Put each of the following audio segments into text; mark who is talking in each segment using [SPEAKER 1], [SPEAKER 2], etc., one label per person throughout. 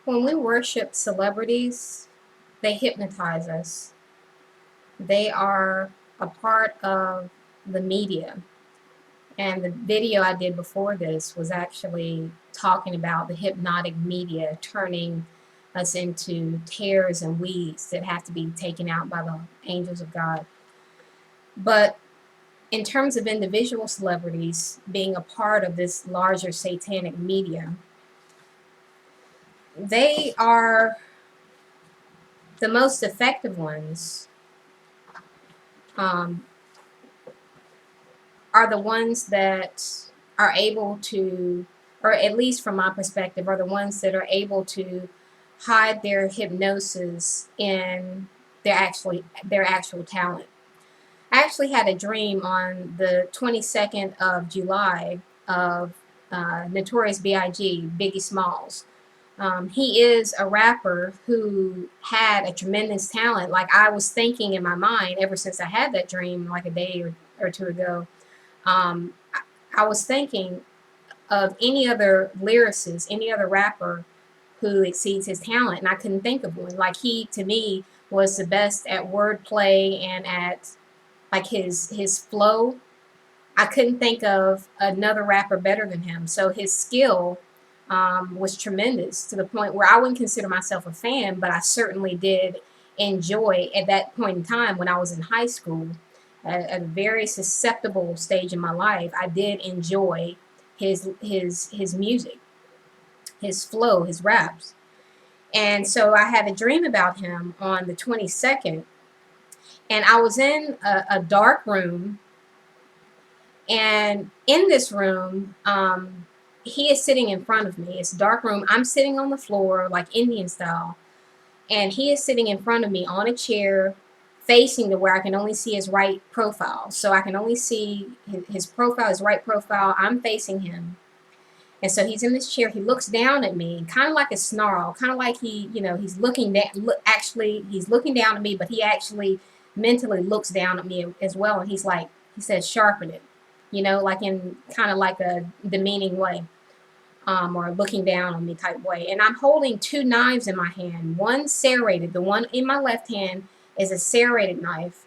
[SPEAKER 1] When we worship celebrities, they hypnotize us. They are a part of the media. And the video I did before this was actually talking about the hypnotic media turning us into tares and weeds that have to be taken out by the angels of God. But in terms of individual celebrities being a part of this larger satanic media, they are the most effective ones, um, are the ones that are able to, or at least from my perspective, are the ones that are able to hide their hypnosis in their actual talent. I actually had a dream on the 22nd of July of Notorious B.I.G., Biggie Smalls. He is a rapper who had a tremendous talent. Like I was thinking in my mind ever since I had that dream, like a day or two ago. Um, I was thinking of any other lyricist, any other rapper who exceeds his talent, and I couldn't think of one. Like he, to me, was the best at wordplay and at like his flow. I couldn't think of another rapper better than him. So his skill was tremendous to the point where I wouldn't consider myself a fan, but I certainly did enjoy at that point in time when I was in high school, at a very susceptible stage in my life. I did enjoy his music, his flow, his raps. And so I had a dream about him on the 22nd, and I was in a dark room. And in this room, he is sitting in front of me. It's a dark room. I'm sitting on the floor, like Indian style. And he is sitting in front of me on a chair, facing to where I can only see his right profile. So I can only see his profile, his right profile. I'm facing him. And so he's in this chair. He looks down at me, kind of like a snarl, kind of like he's looking down. Actually, he's looking down at me, but he actually mentally looks down at me as well. And he says, "Sharpen it," like in kind of like a demeaning way, or looking down on me type way. And I'm holding two knives in my hand. One serrated. The one in my left hand is a serrated knife,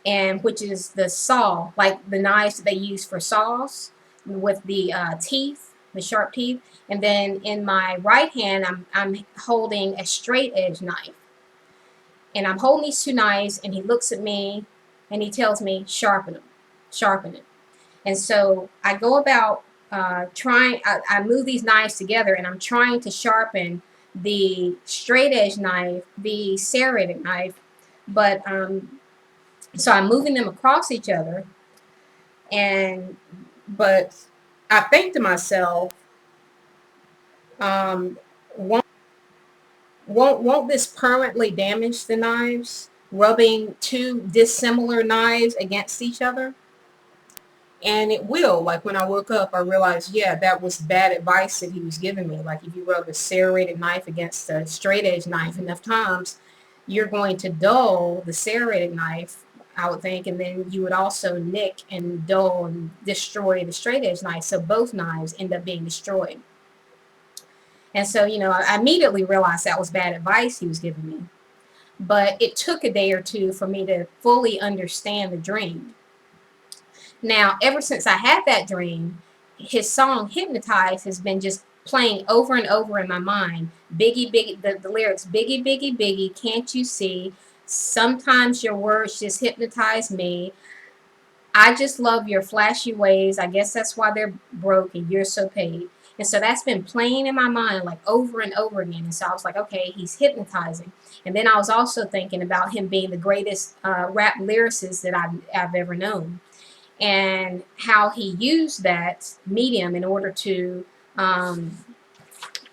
[SPEAKER 1] and which is the saw, like the knives that they use for saws with the teeth, the sharp teeth. And then in my right hand, I'm holding a straight edge knife, and I'm holding these two knives. And he looks at me, and he tells me, "Sharpen them, sharpen it." And so I go about trying. I move these knives together, and I'm trying to sharpen the straight edge knife, the serrated knife, but so I'm moving them across each other, and but I think to myself, um, won't this permanently damage the knives? Rubbing two dissimilar knives against each other, and it will. Like when I woke up, I realized, yeah, that was bad advice that he was giving me. Like if you rub a serrated knife against a straight edge knife enough times, you're going to dull the serrated knife, I would think, and then you would also nick and dull and destroy the straight edge knife. So both knives end up being destroyed. And so, I immediately realized that was bad advice he was giving me. But it took a day or two for me to fully understand the dream. Now, ever since I had that dream, his song Hypnotized has been just playing over and over in my mind. Biggie, Biggie, the lyrics, Biggie, Biggie, Biggie, can't you see? Sometimes your words just hypnotize me. I just love your flashy ways. I guess that's why they're broke and you're so paid. And so that's been playing in my mind like over and over again. And so I was like, okay, he's hypnotizing. And then I was also thinking about him being the greatest rap lyricist that I've ever known, and how he used that medium in order to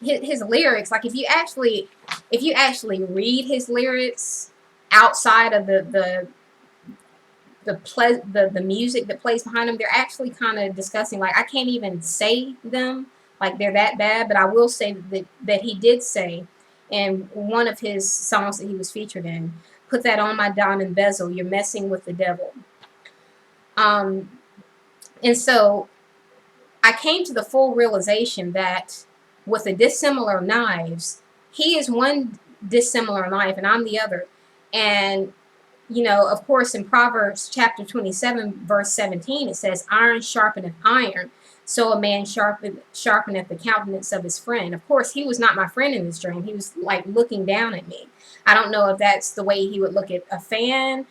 [SPEAKER 1] his lyrics. Like if you actually read his lyrics outside of the music that plays behind them, they're actually kind of disgusting. Like I can't even say them, like they're that bad. But I will say that he did say in one of his songs that he was featured in, "Put that on my diamond bezel, you're messing with the devil." Um, and so I came to the full realization that with the dissimilar knives. He is one dissimilar knife, and I'm the other. And of course, in Proverbs chapter 27, verse 17, it says, "Iron sharpeneth iron, so a man sharpeneth the countenance of his friend." Of course, he was not my friend in this dream. He was like looking down at me. I don't know if that's the way he would look at a fan,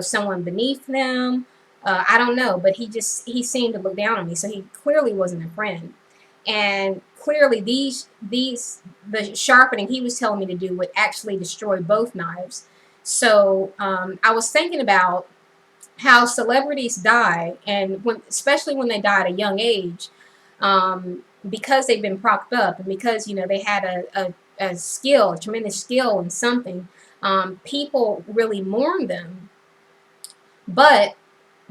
[SPEAKER 1] someone beneath them. I don't know, but he seemed to look down on me, so he clearly wasn't a friend. And clearly, the sharpening he was telling me to do would actually destroy both knives. So I was thinking about how celebrities die, and especially when they die at a young age, because they've been propped up, and because they had a skill, a tremendous skill in something. People really mourn them, but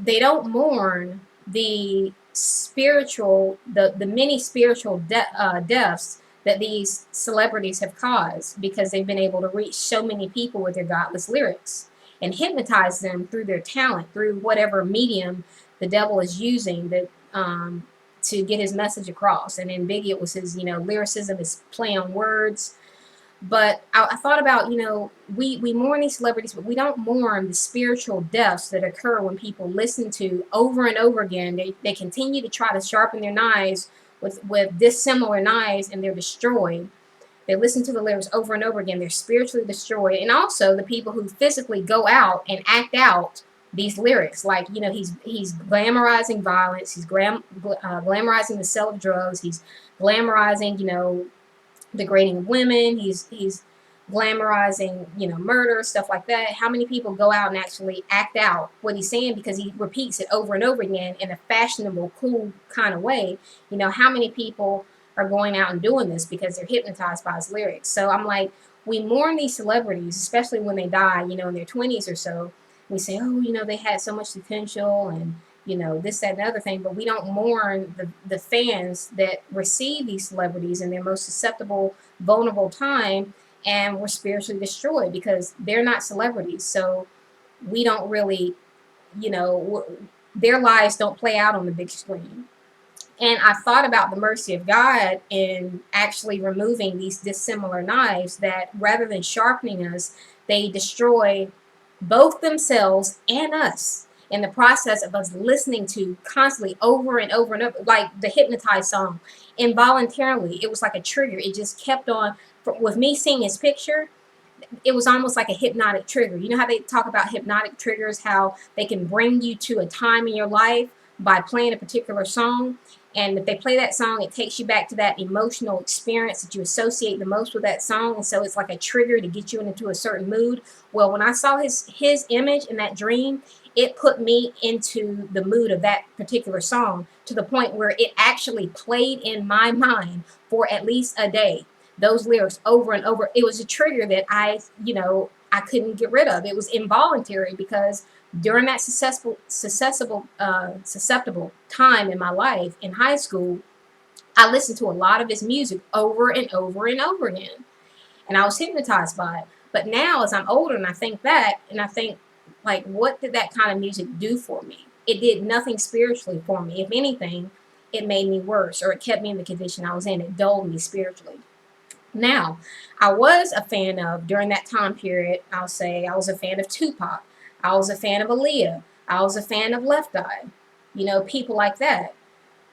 [SPEAKER 1] they don't mourn the many spiritual deaths that these celebrities have caused, because they've been able to reach so many people with their godless lyrics and hypnotize them through their talent, through whatever medium the devil is using to get his message across. And in Biggie, it was his lyricism, his play on words. But I thought about, we mourn these celebrities, but we don't mourn the spiritual deaths that occur when people listen to over and over again. They continue to try to sharpen their knives with dissimilar knives, and they're destroyed. They listen to the lyrics over and over again. They're spiritually destroyed. And also the people who physically go out and act out these lyrics. Like, he's glamorizing violence. He's glamorizing the sale of drugs. He's glamorizing, degrading of women. He's glamorizing, murder, stuff like that. How many people go out and actually act out what he's saying because he repeats it over and over again in a fashionable, cool kind of way? How many people are going out and doing this because they're hypnotized by his lyrics? So I'm like, we mourn these celebrities, especially when they die, in their 20s or so. We say, oh, they had so much potential, and this, that, and the other thing, but we don't mourn the fans that receive these celebrities in their most susceptible, vulnerable time, and were spiritually destroyed because they're not celebrities. So we don't really, their lives don't play out on the big screen. And I thought about the mercy of God in actually removing these dissimilar knives, that rather than sharpening us, they destroy both themselves and us in the process of us listening to constantly over and over and over, like the Hypnotized song. Involuntarily, it was like a trigger. It just kept on. With me seeing his picture, it was almost like a hypnotic trigger. You know how they talk about hypnotic triggers, how they can bring you to a time in your life by playing a particular song. And if they play that song, it takes you back to that emotional experience that you associate the most with that song. And so it's like a trigger to get you into a certain mood. Well, when I saw his image in that dream, it put me into the mood of that particular song, to the point where it actually played in my mind for at least a day. Those lyrics over and over. It was a trigger that I couldn't get rid of. It was involuntary, because during that susceptible time in my life in high school, I listened to a lot of his music over and over and over again, and I was hypnotized by it. But now, as I'm older and I think back, and I think, like, what did that kind of music do for me? It did nothing spiritually for me. If anything, it made me worse, or it kept me in the condition I was in. It dulled me spiritually. Now, I was a fan of, during that time period, I'll say I was a fan of Tupac. I was a fan of Aaliyah. I was a fan of Left Eye. People like that.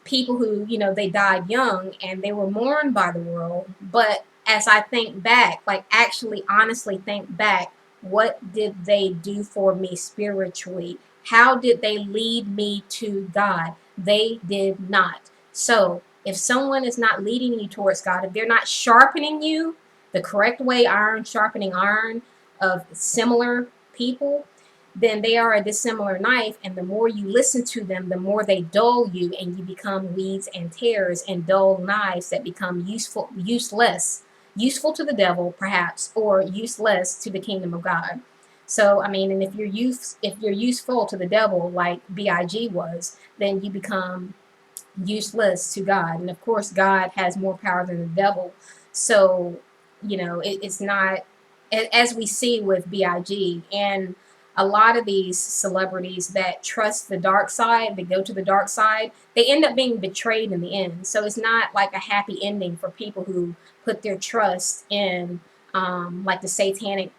[SPEAKER 1] People who, they died young and they were mourned by the world. But as I think back, like actually honestly think back, what did they do for me spiritually? How did they lead me to God? They did not. So if someone is not leading you towards God, if they're not sharpening you the correct way, iron sharpening iron, of similar people, then they are a dissimilar knife. And the more you listen to them, the more they dull you, and you become weeds and tares and dull knives that become useful to the devil, perhaps, or useless to the kingdom of God. So, I mean, and if you're useful to the devil, like Big was, then you become useless to God. And of course, God has more power than the devil. So, it's not, as we see with Big, and a lot of these celebrities that trust the dark side, they go to the dark side, they end up being betrayed in the end. So it's not like a happy ending for people who put their trust in like the satanic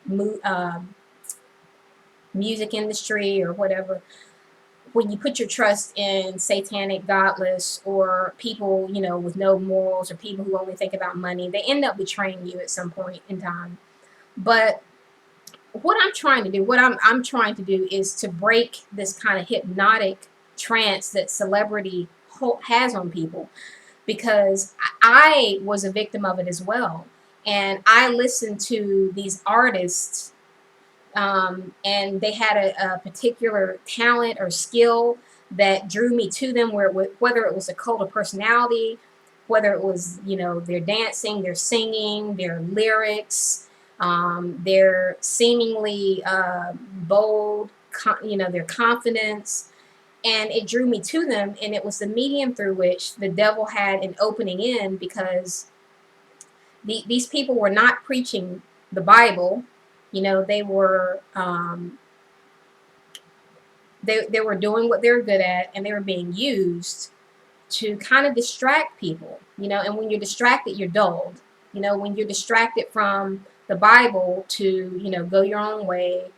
[SPEAKER 1] music industry or whatever. When you put your trust in satanic, godless, or people, with no morals, or people who only think about money, they end up betraying you at some point in time. But what I'm trying to do is to break this kind of hypnotic trance that celebrity has on people, because I was a victim of it as well. And I listened to these artists, and they had a particular talent or skill that drew me to them, whether it was a cult of personality, whether it was, their dancing, their singing, their lyrics, their seemingly bold, their confidence. And it drew me to them, and it was the medium through which the devil had an opening in, because these people were not preaching the Bible. They were they were doing what they were good at, and they were being used to kind of distract people. And when you're distracted, you're dulled. When you're distracted from the Bible to, go your own way,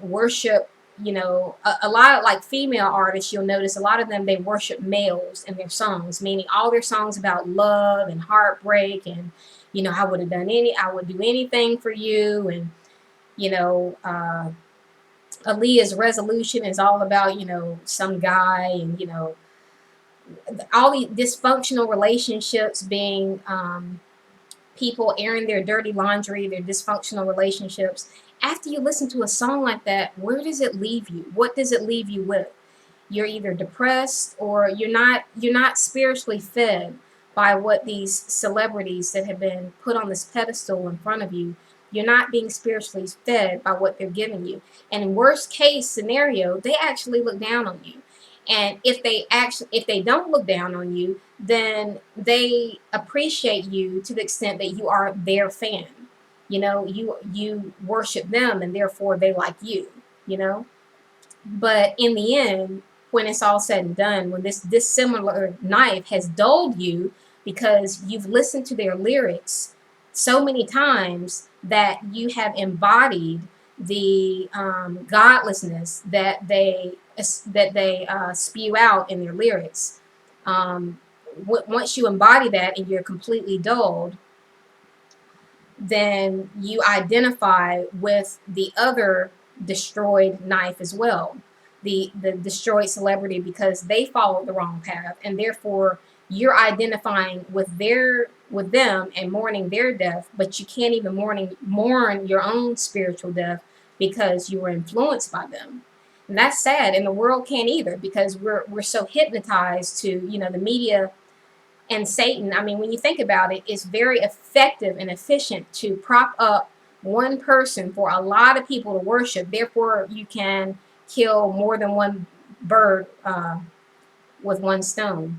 [SPEAKER 1] worship. A lot of like female artists, you'll notice a lot of them, they worship males in their songs, meaning all their songs about love and heartbreak, and I would do anything for you. And Aaliyah's Resolution is all about, some guy, and all these dysfunctional relationships being, people airing their dirty laundry, their dysfunctional relationships. After you listen to a song like that, where does it leave you? What does it leave you with? You're either depressed, or you're not spiritually fed by what these celebrities that have been put on this pedestal in front of you. You're not being spiritually fed by what they're giving you. And in worst case scenario, they actually look down on you. And if they don't look down on you, then they appreciate you to the extent that you are their fan. You worship them, and therefore they like you. But in the end, when it's all said and done, when this dissimilar knife has dulled you because you've listened to their lyrics so many times that you have embodied the godlessness that they spew out in their lyrics. Once you embody that and you're completely dulled, then you identify with the other destroyed knife as well, the destroyed celebrity, because they followed the wrong path, and therefore you're identifying with them and mourning their death, but you can't even mourn your own spiritual death because you were influenced by them. And that's sad, and the world can't either, because we're so hypnotized to, the media and Satan. I mean, when you think about it, it's very effective and efficient to prop up one person for a lot of people to worship. Therefore, you can kill more than one bird with one stone.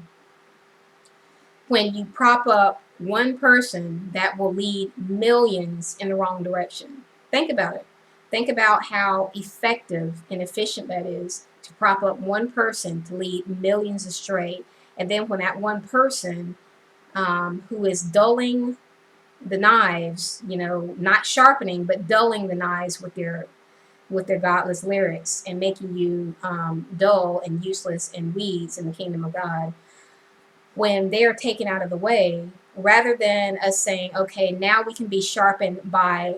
[SPEAKER 1] When you prop up one person, that will lead millions in the wrong direction. Think about it. Think about how effective and efficient that is, to prop up one person to lead millions astray. And then when that one person who is dulling the knives, not sharpening, but dulling the knives with their godless lyrics, and making you dull and useless and weeds in the kingdom of God, when they are taken out of the way, rather than us saying, okay, now we can be sharpened by,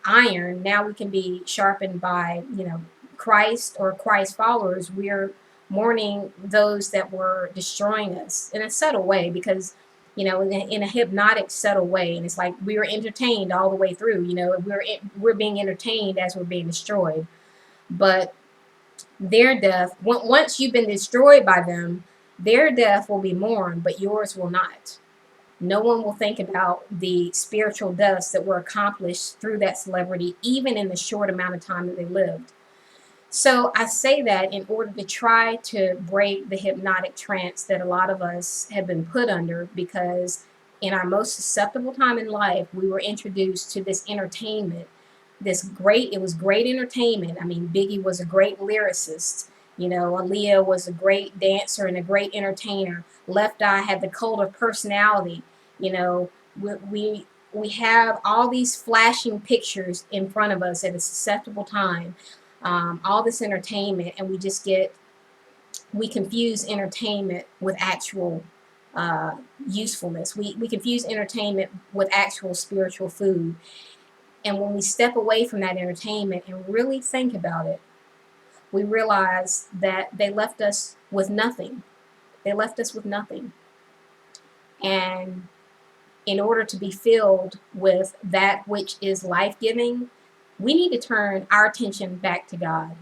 [SPEAKER 1] iron, now we can be sharpened by, Christ or Christ followers, we're mourning those that were destroying us in a subtle way, because, in a hypnotic, subtle way. And it's like we were entertained all the way through, we're being entertained as we're being destroyed. But their death, once you've been destroyed by them, their death will be mourned, but yours will not. No one will think about the spiritual deaths that were accomplished through that celebrity, even in the short amount of time that they lived. So I say that in order to try to break the hypnotic trance that a lot of us have been put under, because in our most susceptible time in life, we were introduced to this entertainment it was great entertainment. I mean, Biggie was a great lyricist. You know, Aaliyah was a great dancer and a great entertainer. Left Eye had the cult of personality. You know, we have all these flashing pictures in front of us at a susceptible time, all this entertainment, and we confuse entertainment with actual usefulness. We confuse entertainment with actual spiritual food. And when we step away from that entertainment and really think about it, we realize that they left us with nothing. They left us with nothing. And in order to be filled with that which is life giving, we need to turn our attention back to God.